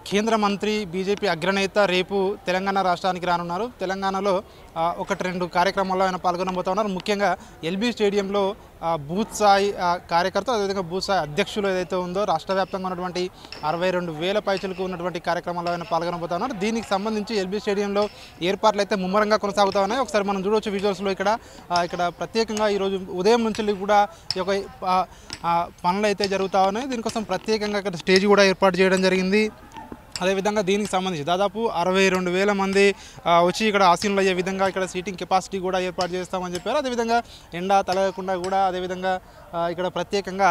కేంద్ర మంత్రి బీజేపీ అగ్రనేత రేపు తెలంగాణ రాష్ట్రానికి రానున్నారు. తెలంగాణలో ఒకటి రెండు కార్యక్రమాల్లో ఆయన పాల్గొనబోతున్నారు. ముఖ్యంగా ఎల్బీ స్టేడియంలో బూత్ స్థాయి కార్యకర్తలు, అదేవిధంగా బూత్ స్థాయి అధ్యక్షులు ఏదైతే ఉందో రాష్ట్ర వ్యాప్తంగా ఉన్నటువంటి 62,000 పైచలకు ఉన్నటువంటి కార్యక్రమాల్లో ఆయన పాల్గొనబోతున్నారు. దీనికి సంబంధించి ఎల్బీ స్టేడియంలో ఏర్పాట్లు అయితే ముమ్మరంగా కొనసాగుతూ ఉన్నాయి. ఒకసారి మనం చూడవచ్చు విజువల్స్లో ఇక్కడ ప్రత్యేకంగా ఈరోజు ఉదయం నుంచి కూడా ఈ యొక్క పనులు అయితే జరుగుతూ ఉన్నాయి. దీనికోసం ప్రత్యేకంగా ఇక్కడ స్టేజ్ కూడా ఏర్పాటు చేయడం జరిగింది. అదేవిధంగా దీనికి సంబంధించి దాదాపు 62,000 మంది వచ్చి ఇక్కడ ఆసీనులు అయ్యే విధంగా ఇక్కడ సీటింగ్ కెపాసిటీ కూడా ఏర్పాటు చేస్తామని చెప్పారు. అదేవిధంగా ఎండ తలగకుండా కూడా అదేవిధంగా ఇక్కడ ప్రత్యేకంగా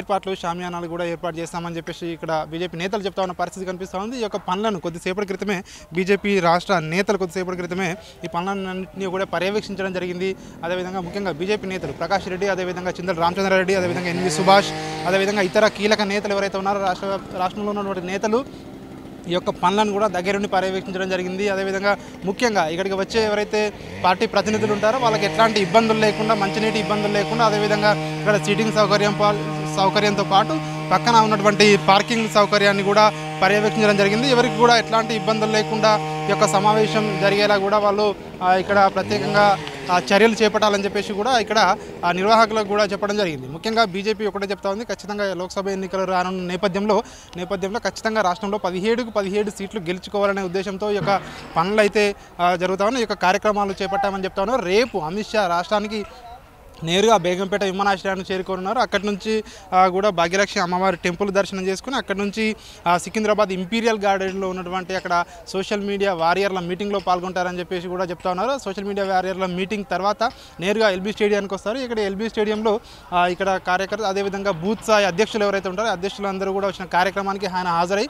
ఏర్పాట్లు షామియానాలు కూడా ఏర్పాటు చేస్తామని చెప్పేసి ఇక్కడ బీజేపీ నేతలు చెప్తా ఉన్న పరిస్థితి కనిపిస్తూ ఉంది. ఈ యొక్క పనులను కొద్దిసేపటి క్రితమే బీజేపీ రాష్ట్ర నేతలు కొద్దిసేపటి క్రితమే ఈ పనులన్నింటినీ కూడా పర్యవేక్షించడం జరిగింది. అదేవిధంగా ముఖ్యంగా బీజేపీ నేతలు ప్రకాష్ రెడ్డి, అదేవిధంగా చింతల రామచంద్రారెడ్డి, అదేవిధంగా ఎన్వి సుభాష్, అదేవిధంగా ఇతర కీలక నేతలు ఎవరైతే ఉన్నారో రాష్ట్రంలో ఉన్నటువంటి నేతలు ఈ యొక్క పనులను కూడా దగ్గరుండి పర్యవేక్షించడం జరిగింది. అదేవిధంగా ముఖ్యంగా ఇక్కడికి వచ్చే ఎవరైతే పార్టీ ప్రతినిధులు ఉంటారో వాళ్ళకి ఎట్లాంటి ఇబ్బందులు లేకుండా, మంచినీటి ఇబ్బందులు లేకుండా, అదేవిధంగా ఇక్కడ సీటింగ్ సౌకర్యంతో పాటు పక్కన ఉన్నటువంటి పార్కింగ్ సౌకర్యాన్ని కూడా పర్యవేక్షించడం జరిగింది. ఎవరికి కూడా ఎట్లాంటి ఇబ్బందులు లేకుండా ఈ యొక్క సమావేశం జరిగేలా కూడా వాళ్ళు ఇక్కడ ప్రత్యేకంగా చర్యలు చేపట్టాలని చెప్పేసి కూడా ఇక్కడ నిర్వాహకులకు కూడా చెప్పడం జరిగింది. ముఖ్యంగా బీజేపీ ఒకటే చెప్తా ఉంది, ఖచ్చితంగా లోక్సభ ఎన్నికలు రానున్న నేపథ్యంలో ఖచ్చితంగా రాష్ట్రంలో 17 సీట్లు గెలుచుకోవాలనే ఉద్దేశంతో ఈ యొక్క పనులు అయితే జరుగుతా ఉన్నాయి. ఈ యొక్క కార్యక్రమాలు చేపట్టామని చెప్తా ఉన్నారు. రేపు అమిత్ షా రాష్ట్రానికి నేరుగా బేగంపేట విమానాశ్రయాన్ని చేరుకోనున్నారు. అక్కడి నుంచి కూడా భాగ్యలక్ష్మి అమ్మవారి టెంపుల్ దర్శనం చేసుకుని అక్కడి నుంచి సికింద్రాబాద్ ఇంపీరియల్ గార్డెన్లో ఉన్నటువంటి అక్కడ సోషల్ మీడియా వారియర్ల మీటింగ్లో పాల్గొంటారని చెప్పేసి కూడా చెప్తా ఉన్నారు. సోషల్ మీడియా వారియర్ల మీటింగ్ తర్వాత నేరుగా ఎల్బీ స్టేడియానికి వస్తారు. ఇక్కడ ఎల్బీ స్టేడియంలో ఇక్కడ కార్యకర్తలు, అదేవిధంగా బూత్ స్థాయి అధ్యక్షులు ఎవరైతే ఉంటారో అధ్యక్షులందరూ కూడా వచ్చిన కార్యక్రమానికి ఆయన హాజరై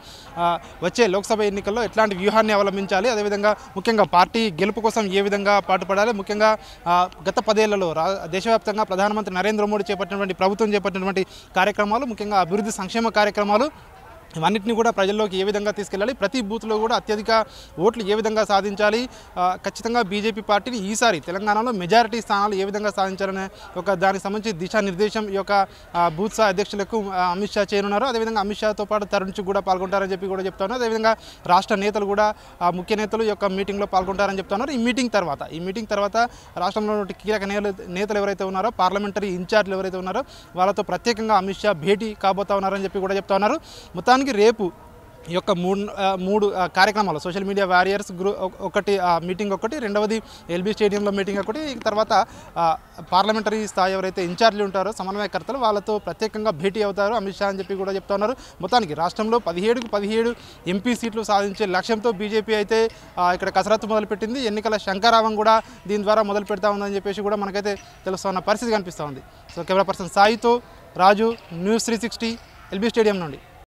వచ్చే లోక్సభ ఎన్నికల్లో ఎట్లాంటి వ్యూహాన్ని అవలంబించాలి, అదేవిధంగా ముఖ్యంగా పార్టీ గెలుపు కోసం ఏ విధంగా పాటుపడాలి, ముఖ్యంగా గత 10 ఏళ్లలో దేశవ్యాప్తంగా ప్రధానమంత్రి నరేంద్ర మోడీ ప్రభుత్వం చేపట్టినటువంటి కార్యక్రమాలు, ముఖ్యంగా అభివృద్ధి సంక్షేమ కార్యక్రమాలు ఇవన్నింటినీ కూడా ప్రజల్లోకి ఏ విధంగా తీసుకెళ్ళాలి, ప్రతి బూత్లో కూడా అత్యధిక ఓట్లు ఏ విధంగా సాధించాలి, ఖచ్చితంగా బీజేపీ పార్టీని ఈసారి తెలంగాణలో మెజారిటీ స్థానాలు ఏ విధంగా సాధించాలనే ఒక దానికి సంబంధించి దిశానిర్దేశం ఈ యొక్క బూత్ స్థాయి అధ్యక్షులకు అమిత్ షా చేయనున్నారు. అదేవిధంగా అమిత్ షాతో పాటు తరుణ్ చుగ్ కూడా పాల్గొంటారని చెప్పి కూడా చెప్తా ఉన్నారు. అదేవిధంగా రాష్ట్ర నేతలు కూడా ముఖ్య నేతలు ఈ యొక్క మీటింగ్లో పాల్గొంటారని చెప్తా ఉన్నారు. ఈ మీటింగ్ తర్వాత రాష్ట్రంలో కీలక నేతలు ఎవరైతే ఉన్నారో, పార్లమెంటరీ ఇన్ఛార్జ్లు ఎవరైతే ఉన్నారో వాళ్ళతో ప్రత్యేకంగా అమిత్ షా భేటీ కాబోతా ఉన్నారని చెప్పి కూడా చెప్తా ఉన్నారు. మొత్తానికి రేపు ఈ యొక్క మూడు కార్యక్రమాలు, సోషల్ మీడియా వారియర్స్ ఒకటి మీటింగ్, రెండవది ఎల్బీ స్టేడియంలో మీటింగ్, తర్వాత పార్లమెంటరీ స్థాయి ఎవరైతే ఇన్ఛార్జీలు ఉంటారో సమన్వయకర్తలు వాళ్ళతో ప్రత్యేకంగా భేటీ అవుతారు అమిత్ షా అని చెప్పి కూడా చెప్తా ఉన్నారు. మొత్తానికి రాష్ట్రంలో 17 ఎంపీ సీట్లు సాధించే లక్ష్యంతో బీజేపీ అయితే ఇక్కడ కసరత్తు మొదలుపెట్టింది. ఎన్నికల శంఖారావం కూడా దీని ద్వారా మొదలు పెడతా ఉందని చెప్పేసి కూడా మనకైతే తెలుస్తున్న పరిస్థితి కనిపిస్తూ ఉంది. సో కెమెరా పర్సన్ సాయితో రాజు, న్యూస్ 360, ఎల్బీ స్టేడియం నుండి.